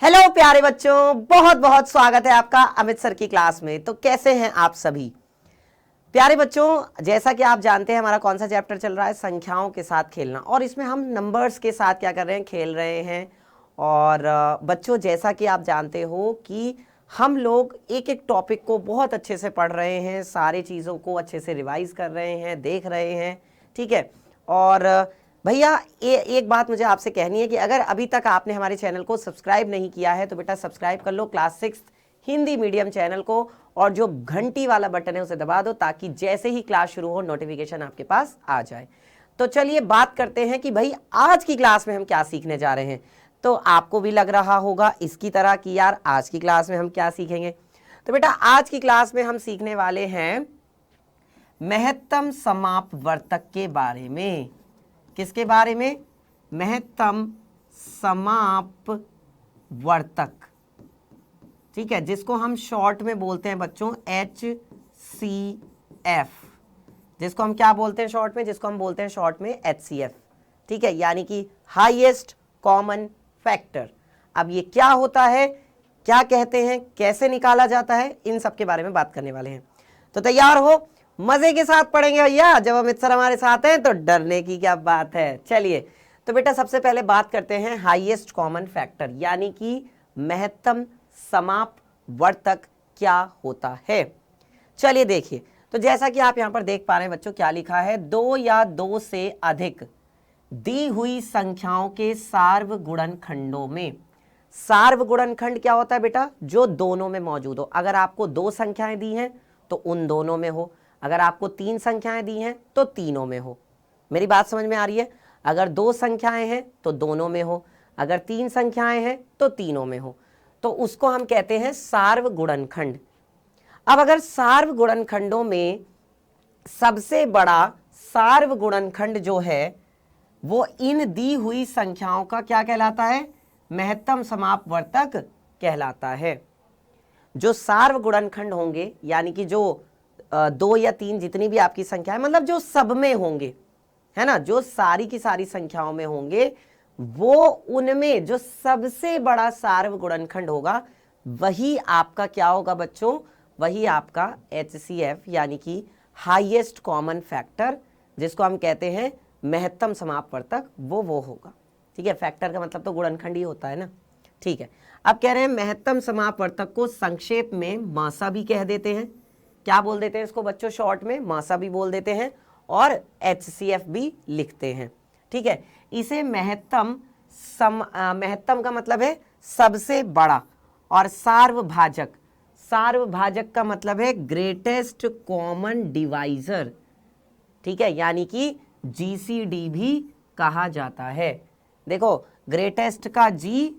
Hello प्यारे बच्चों, बहुत बहुत स्वागत है आपका अमित सर की क्लास में। तो कैसे हैं आप सभी प्यारे बच्चों? जैसा कि आप जानते हैं हमारा कौन सा चैप्टर चल रहा है, संख्याओं के साथ खेलना। और इसमें हम नंबर्स के साथ क्या कर रहे हैं, खेल रहे हैं। और बच्चों जैसा कि आप जानते हो कि हम लोग एक एक टॉपिक को बहुत अच्छे से पढ़ रहे हैं, सारी चीज़ों को अच्छे से रिवाइज कर रहे हैं, देख रहे हैं, ठीक है। और भैया एक बात मुझे आपसे कहनी है कि अगर अभी तक आपने हमारे चैनल को सब्सक्राइब नहीं किया है तो बेटा सब्सक्राइब कर लो क्लास 6 हिंदी मीडियम चैनल को, और जो घंटी वाला बटन है उसे दबा दो ताकि जैसे ही क्लास शुरू हो नोटिफिकेशन आपके पास आ जाए। तो चलिए बात करते हैं कि भाई आज की क्लास में हम क्या सीखने जा रहे हैं। तो आपको भी लग रहा होगा इसकी तरह कि यार आज की क्लास में हम क्या सीखेंगे। तो बेटा आज की क्लास में हम सीखने वाले हैं महत्तम समापवर्तक के बारे में। किसके बारे में? महत्तम समापवर्तक, ठीक है, जिसको हम शॉर्ट में बोलते हैं बच्चों HCF। जिसको हम क्या बोलते हैं शॉर्ट में? जिसको हम बोलते हैं शॉर्ट में HCF, ठीक है, यानी कि हाईएस्ट कॉमन फैक्टर। अब ये क्या होता है, क्या कहते हैं, कैसे निकाला जाता है, इन सब के बारे में बात करने वाले हैं। तो तैयार हो? मजे के साथ पढ़ेंगे भैया। जब अमित सर हमारे साथ हैं तो डरने की क्या बात है। चलिए तो बेटा सबसे पहले बात करते हैं हाईएस्ट कॉमन फैक्टर, यानी कि महत्तम समापवर्तक क्या होता है। चलिए देखिए, तो जैसा कि आप यहां पर देख पा रहे हैं बच्चों, क्या लिखा है, दो या दो से अधिक दी हुई संख्याओं के सार्वगुणनखंडों में। सार्वगुणनखंड क्या होता है बेटा? जो दोनों में मौजूद हो। अगर आपको दो संख्याएं दी हैं तो उन दोनों में हो, अगर आपको तीन संख्याएं दी हैं तो तीनों में हो। मेरी बात समझ में आ रही है? अगर दो संख्याएं हैं तो दोनों में हो, अगर तीन संख्याएं हैं तो तीनों में हो। तो उसको हम कहते हैं सार्वगुणनखंड। अब अगर सार्वगुणनखंडों में सबसे बड़ा सार्वगुणनखंड जो है वो इन दी हुई संख्याओं का क्या कहलाता है? महत्तम समापवर्तक कहलाता है। जो सार्वगुणनखंड होंगे, यानी कि जो दो या तीन जितनी भी आपकी संख्या है, मतलब जो सब में होंगे, है ना, जो सारी की सारी संख्याओं में होंगे, वो उनमें जो सबसे बड़ा सार्वगुणनखंड होगा वही आपका क्या होगा बच्चों? वही आपका HCF, यानी कि हाईएस्ट कॉमन फैक्टर, जिसको हम कहते हैं महत्तम समापवर्तक, वो होगा। ठीक है, फैक्टर का मतलब तो गुणनखंड ही होता है ना। ठीक है, अब कह रहे हैं महत्तम समापवर्तक को संक्षेप में मासा भी कह देते हैं। क्या बोल देते हैं इसको बच्चों? शॉर्ट में मासा भी बोल देते हैं और HCF भी लिखते हैं। ठीक है, इसे महत्तम का मतलब है सबसे बड़ा, और सार्वभाजक, सार्वभाजक का मतलब है ग्रेटेस्ट कॉमन डिवाइजर, ठीक है, यानी कि GCD भी कहा जाता है। देखो, ग्रेटेस्ट का G,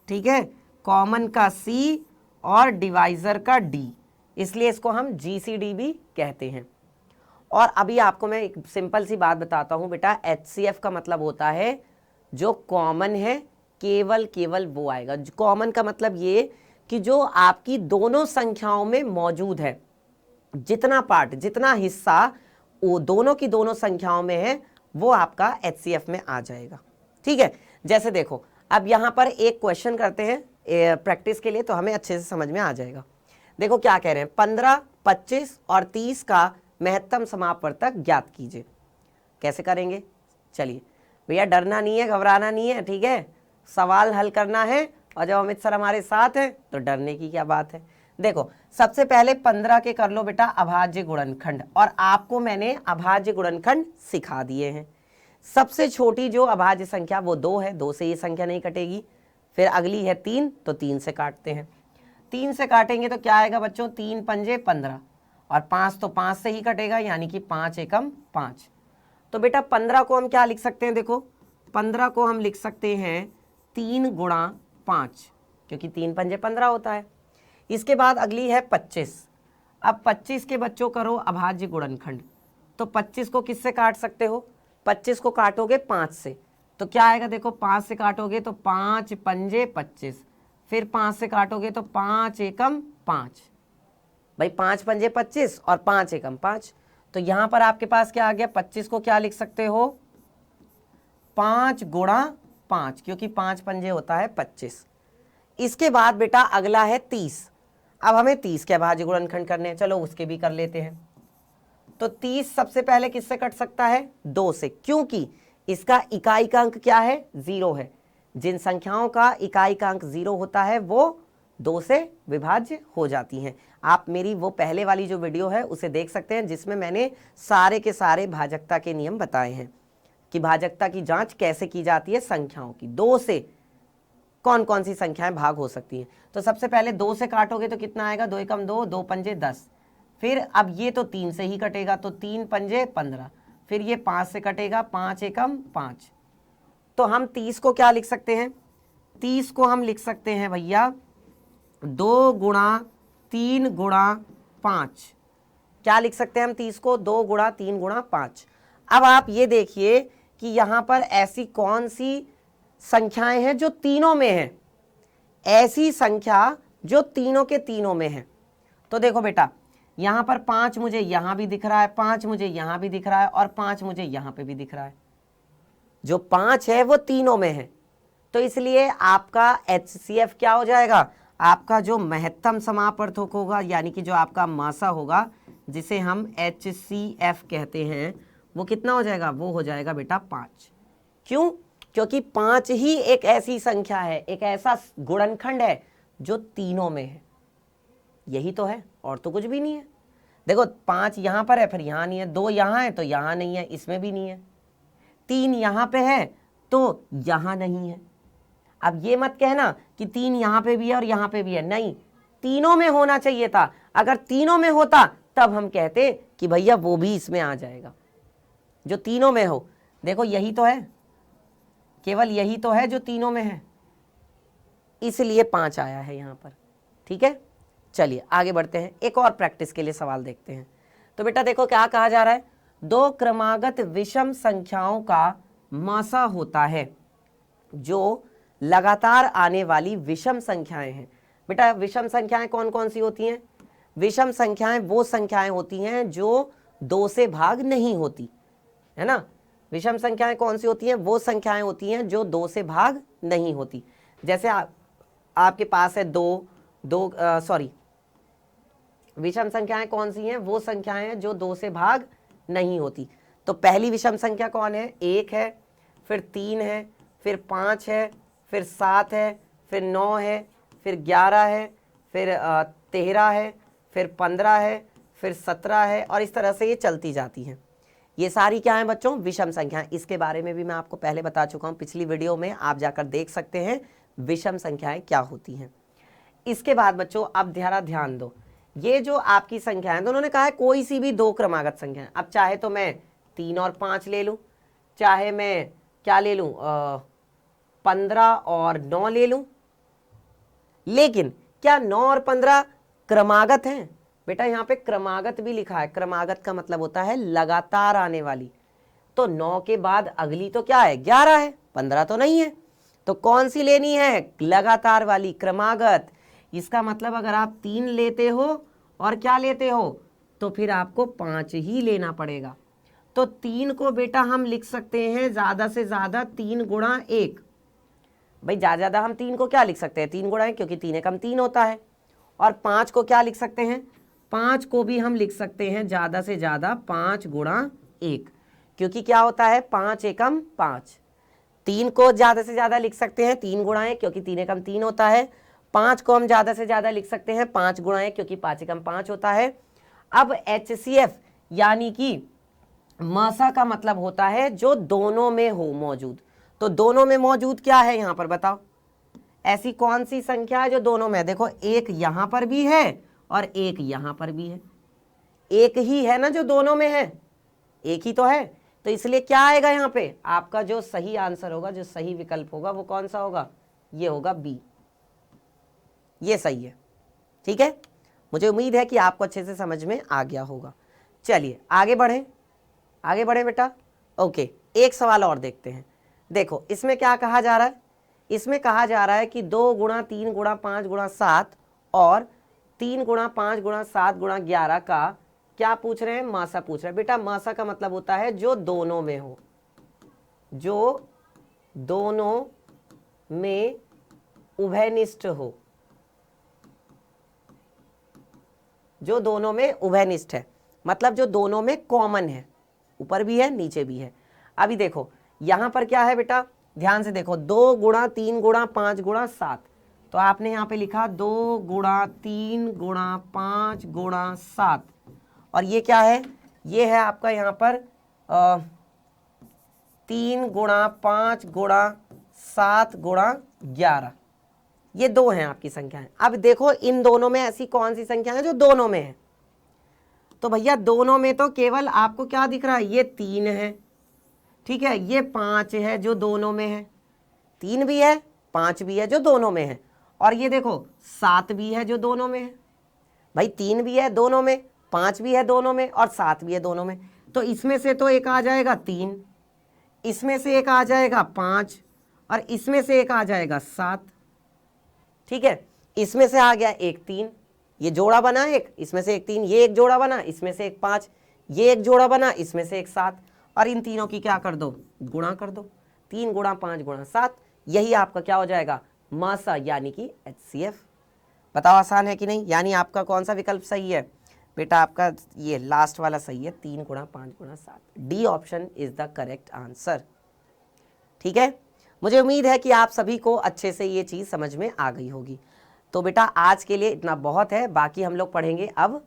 ठीक है, कॉमन का C और डिवाइजर का D, इसलिए इसको हम GCD भी कहते हैं। और अभी आपको मैं एक सिंपल सी बात बताता हूं बेटा, HCF का मतलब होता है जो कॉमन है केवल वो आएगा। कॉमन का मतलब ये कि जो आपकी दोनों संख्याओं में मौजूद है, जितना पार्ट, जितना हिस्सा वो दोनों की दोनों संख्याओं में है, वो आपका HCF में आ जाएगा। ठीक है, जैसे देखो अब यहां पर एक क्वेश्चन करते हैं प्रैक्टिस के लिए, तो हमें अच्छे से समझ में आ जाएगा। देखो क्या कह रहे हैं, 15, 25 और 30 का महत्तम समापवर्तक ज्ञात कीजिए। कैसे करेंगे? चलिए भैया, डरना नहीं है, घबराना नहीं है, ठीक है, सवाल हल करना है। और जब अमित सर हमारे साथ हैं तो डरने की क्या बात है। देखो सबसे पहले 15 के कर लो बेटा अभाज्य गुणनखंड, और आपको मैंने अभाज्य गुणनखंड सिखा दिए हैं। सबसे छोटी जो अभाज्य संख्या वो 2 है, 2 से ये संख्या नहीं कटेगी। फिर अगली है 3, तो 3 से काटते हैं। 3 से काटेंगे तो क्या आएगा बच्चों? 3 पंजे 15, और 5 तो 5 से ही कटेगा, यानी कि 5 एकम 5। तो बेटा 15 को हम क्या लिख सकते हैं? देखो 15 को हम लिख सकते हैं 3 गुणा 5, क्योंकि 3 पंजे 15 होता है। इसके बाद अगली है 25। अब 25 के बच्चों करो अभाज्य गुणनखंड, तो 25 को किससे काट सकते हो? 25 को काटोगे 5 से, तो क्या आएगा? देखो 5 से काटोगे तो 5 पंजे 25, फिर 5 से काटोगे तो 5 एकम 5, भाई 5 पंजे 25 और 5 एकम 5। तो यहां पर आपके पास क्या आ गया? 25 को क्या लिख सकते हो? 5 गुणा 5, क्योंकि 5 पंजे होता है 25। इसके बाद बेटा अगला है 30। अब हमें 30 के अभाज्य गुणनखंड करने हैं, चलो उसके भी कर लेते हैं। तो 30 सबसे पहले किससे कट सकता है? 2 से, क्योंकि इसका इकाई का अंक क्या है? 0 है। जिन संख्याओं का इकाई का अंक 0 होता है वो 2 से विभाज्य हो जाती हैं। आप मेरी वो पहले वाली जो वीडियो है उसे देख सकते हैं, जिसमें मैंने सारे के सारे भाजकता के नियम बताए हैं कि भाजकता की जांच कैसे की जाती है संख्याओं की। 2 से कौन कौन सी संख्याएं भाग हो सकती हैं। तो सबसे पहले 2 से काटोगे तो कितना आएगा? 2 एकम 2, 2 पंजे 10। फिर अब ये तो 3 से ही कटेगा, तो 3 पंजे 15। फिर ये 5 से कटेगा, 5 एकम 5। तो हम 30 को क्या लिख सकते हैं? 30 को हम लिख सकते हैं भैया 2 गुणा 3 गुणा 5। क्या लिख सकते हैं हम 30 को? 2 गुणा 3 गुणा 5। अब आप ये देखिए कि यहां पर ऐसी कौन सी संख्याएं हैं जो तीनों में है, ऐसी संख्या जो तीनों के तीनों में है। तो देखो बेटा, यहां पर 5 मुझे यहां भी दिख रहा है, 5 मुझे यहां भी दिख रहा है, और 5 मुझे यहां पे भी दिख रहा है। जो 5 है वो तीनों में है, तो इसलिए आपका HCF क्या हो जाएगा? आपका जो महत्तम समापवर्तक होगा, यानी कि जो आपका मासा होगा, जिसे हम HCF कहते हैं, वो कितना हो जाएगा? वो हो जाएगा बेटा 5। क्यों? क्योंकि 5 ही एक ऐसी संख्या है, एक ऐसा गुणनखंड है जो तीनों में है। यही तो है, और तो कुछ भी नहीं है। देखो 5 यहां पर है, फिर यहां नहीं है, 2 यहां है तो यहां नहीं है, इसमें भी नहीं है, 3 यहां पे है तो यहां नहीं है। अब ये मत कहना कि 3 यहां पे भी है और यहां पे भी है, नहीं, तीनों में होना चाहिए था। अगर तीनों में होता तब हम कहते कि भैया वो भी इसमें आ जाएगा, जो तीनों में हो। देखो यही तो है, केवल यही तो है जो तीनों में है, इसलिए 5 आया है यहां पर। ठीक है, चलिए आगे बढ़ते हैं, एक और प्रैक्टिस के लिए सवाल देखते हैं। तो बेटा देखो क्या कहा जा रहा है? 2 क्रमागत विषम संख्याओं का मासा होता है जो लगातार आने वाली विषम संख्याएं हैं। बेटा विषम संख्याएं कौन कौन सी होती हैं? विषम संख्याएं वो संख्याएं होती हैं जो 2 से भाग नहीं होती, है ना। विषम संख्याएं कौन सी होती हैं? वो संख्याएं होती हैं जो 2 से भाग नहीं होती। जैसे आपके पास है विषम संख्याएं कौन सी हैं? वो संख्याएं हैं जो 2 से भाग नहीं होती। तो पहली विषम संख्या कौन है? 1 है, फिर 3 है, फिर 5 है, फिर 7 है, फिर 9 है, फिर 11 है, फिर 13 है, फिर 15 है, फिर 17 है, और इस तरह से ये चलती जाती हैं। ये सारी क्या है बच्चों? विषम संख्याएं। इसके बारे में भी मैं आपको पहले बता चुका हूं, पिछली वीडियो में आप जाकर देख सकते हैं विषम संख्याएं क्या होती हैं। इसके बाद बच्चों अब ध्यान दो, ये जो आपकी संख्या है, तो उन्होंने कहा है कोई सी भी 2 क्रमागत संख्या। अब चाहे तो मैं 3 और 5 ले लूं, चाहे मैं क्या ले लूं 15 और 9 ले लूं, लेकिन क्या 9 और 15 क्रमागत हैं? बेटा यहाँ पे क्रमागत भी लिखा है। क्रमागत का मतलब होता है लगातार आने वाली। तो 9 के बाद अगली तो क्या है? 11 है, 15 तो नहीं है। तो कौन सी लेनी है? लगातार वाली, क्रमागत। इसका मतलब अगर आप 3 लेते हो और क्या लेते हो, तो फिर आपको 5 ही लेना पड़ेगा। तो 3 को बेटा हम लिख सकते हैं ज्यादा से ज्यादा 3 गुणा 1। भाई ज्यादा हम 3 को क्या लिख सकते हैं? 3 गुणा 1, क्योंकि 3 एकम 3 होता है। और 5 को क्या लिख सकते हैं? 5 को भी हम लिख सकते हैं ज्यादा से ज्यादा 5 गुणा 1, क्योंकि क्या होता है? 5 एकम 5। 3 को ज्यादा से ज्यादा लिख सकते हैं 3 गुणा 1, क्योंकि 3 एकम 3 होता है। 5 को हम ज्यादा से ज्यादा लिख सकते हैं 5 गुणा 1, क्योंकि 5 एकम 5 होता है। अब HCF यानी कि मासा का मतलब होता है जो दोनों में हो मौजूद। तो दोनों में मौजूद क्या है यहां पर बताओ? ऐसी कौन सी संख्या है जो दोनों में? देखो एक यहां पर भी है और एक यहां पर भी है। एक ही है ना जो दोनों में है, एक ही तो है। तो इसलिए क्या आएगा यहां पे? आपका जो सही आंसर होगा, जो सही विकल्प होगा, वो कौन सा होगा? ये होगा बी। ये सही है। ठीक है, मुझे उम्मीद है कि आपको अच्छे से समझ में आ गया होगा। चलिए आगे बढ़े बेटा। ओके, एक सवाल और देखते हैं। देखो इसमें क्या कहा जा रहा है? इसमें कहा जा रहा है कि 2 गुणा 3 गुणा 5 गुणा 7 और 3 गुणा 5 गुणा 7 गुणा 11 का क्या पूछ रहे हैं? मासा पूछ रहे हैं। बेटा मासा का मतलब होता है जो दोनों में हो, जो दोनों में उभयनिष्ठ हो, जो दोनों में उभयनिष्ठ है, मतलब जो दोनों में कॉमन है, ऊपर भी है नीचे भी है। अभी देखो यहां पर क्या है बेटा, ध्यान से देखो, 2 गुणा 3 गुणा 5 गुणा 7, तो आपने यहां पे लिखा 2 गुणा 3 गुणा 5 गुणा 7, और ये क्या है, ये है आपका यहां पर 3 गुणा 5 गुणा 7 गुणा 11, ये 2 हैं आपकी संख्याएं। अब देखो इन दोनों में ऐसी कौन सी संख्या है जो दोनों में है, तो भैया दोनों में तो केवल आपको क्या दिख रहा है, ये 3 है, ठीक है, ये 5 है जो दोनों में है, 3 भी है 5 भी है जो दोनों में है, और ये देखो 7 भी है जो दोनों में है। भाई 3 भी है दोनों में, 5 भी है दोनों में, और 7 भी है दोनों में, तो इसमें से तो एक आ जाएगा 3, इसमें से एक आ जाएगा 5, और इसमें से एक आ जाएगा 7, ठीक है, इसमें से आ गया एक 3, ये जोड़ा बना एक, इसमें से एक 3, ये एक जोड़ा बना, इसमें से एक 5, ये एक जोड़ा बना, इसमें से एक 7, और इन तीनों की क्या कर दो, गुणा कर दो, 3 गुणा 5 गुणा 7, यही आपका क्या हो जाएगा, मासा यानी कि HCF। बताओ आसान है कि नहीं, यानी आपका कौन सा विकल्प सही है बेटा, आपका ये लास्ट वाला सही है, 3 गुणा 5 गुणा 7, D option is the correct answer. ठीक है, मुझे उम्मीद है कि आप सभी को अच्छे से ये चीज़ समझ में आ गई होगी। तो बेटा आज के लिए इतना बहुत है, बाकी हम लोग पढ़ेंगे अब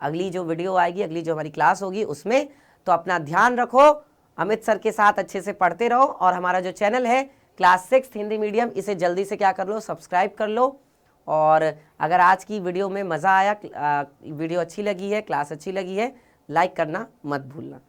अगली जो वीडियो आएगी, अगली जो हमारी क्लास होगी उसमें। तो अपना ध्यान रखो, अमित सर के साथ अच्छे से पढ़ते रहो, और हमारा जो चैनल है क्लास 6 हिंदी मीडियम, इसे जल्दी से क्या कर लो, सब्सक्राइब कर लो। और अगर आज की वीडियो में मज़ा आया, वीडियो अच्छी लगी है, क्लास अच्छी लगी है, लाइक करना मत भूलना।